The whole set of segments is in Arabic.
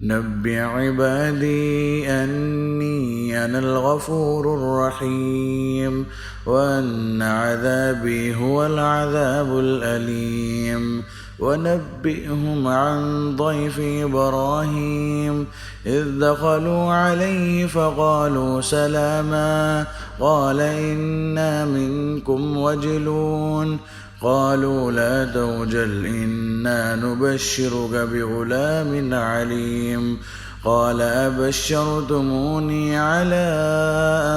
نبئ عبادي أني أنا الغفور الرحيم وأن عذابي هو العذاب الأليم. ونبئهم عن ضيف إبراهيم إذ دخلوا عليه فقالوا سلاما قال إنا منكم وجلون قالوا لا توجل إنا نبشرك بغلام عليم. قال أبشرتموني على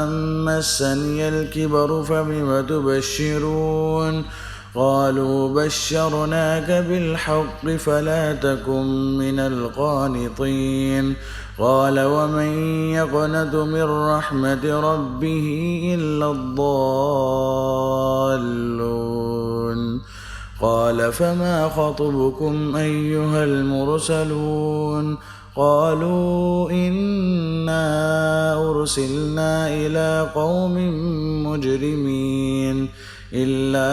أن مسني الكبر فبم تبشرون قالوا بشرناك بالحق فلا تكن من القانطين. قال ومن يقنط من رحمة ربه إلا الضالون. قال فما خطبكم أيها المرسلون قالوا إنا أرسلنا إلى قوم مجرمين إلا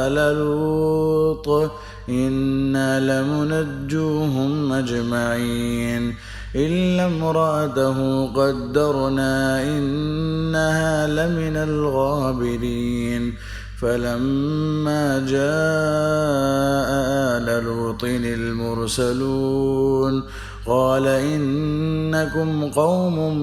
آل لوط إنا لمنجوهم أجمعين إلا امرأته قدرنا إنها لمن الغابرين. فلما جاء آل لوط المرسلون قال إنكم قوم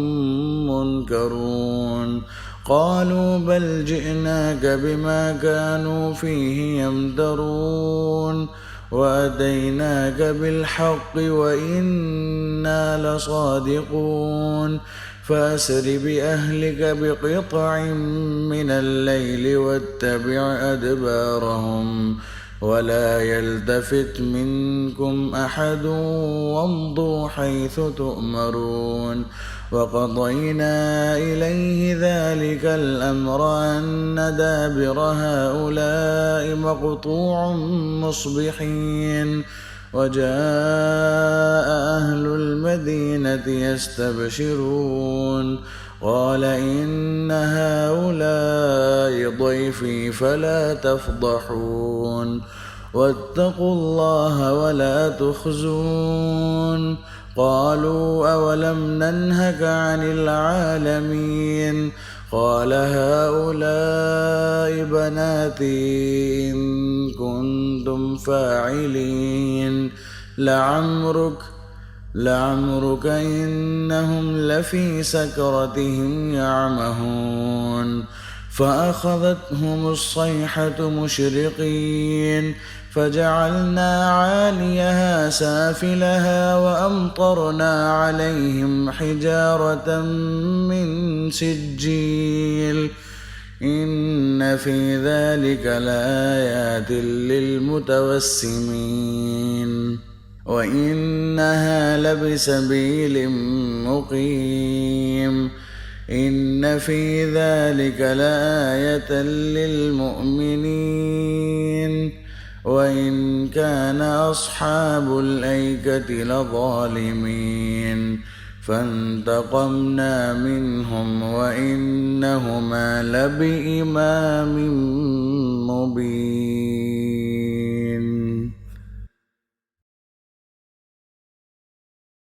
منكرون قالوا بل جئناك بما كانوا فيه يمترون وأتيناك بالحق وإنا لصادقون. فأسر بأهلك بقطع من الليل واتبع أدبارهم ولا يلتفت منكم أحد وامضوا حيث تؤمرون. وقضينا إليه ذلك الأمر أن دابر هؤلاء مقطوع مصبحين. وجاء أهل المدينة يستبشرون قال إن هؤلاء ضيفي فلا تفضحون واتقوا الله ولا تخزون. قالوا أولم ننهك عن العالمين قال هؤلاء بناتي إن كنتم فاعلين لعمرك إنهم لفي سكرتهم يعمهون. فأخذتهم الصيحة مشرقين فجعلنا عاليها سافلها وأمطرنا عليهم حجارة من سجيل إن في ذلك لآيات للمتوسمين وإنها لبسبيل مقيم. إن في ذلك لآية للمؤمنين وإن كان أصحاب الأيكة لظالمين فانتقمنا منهم وإنهما لبإمام مبين.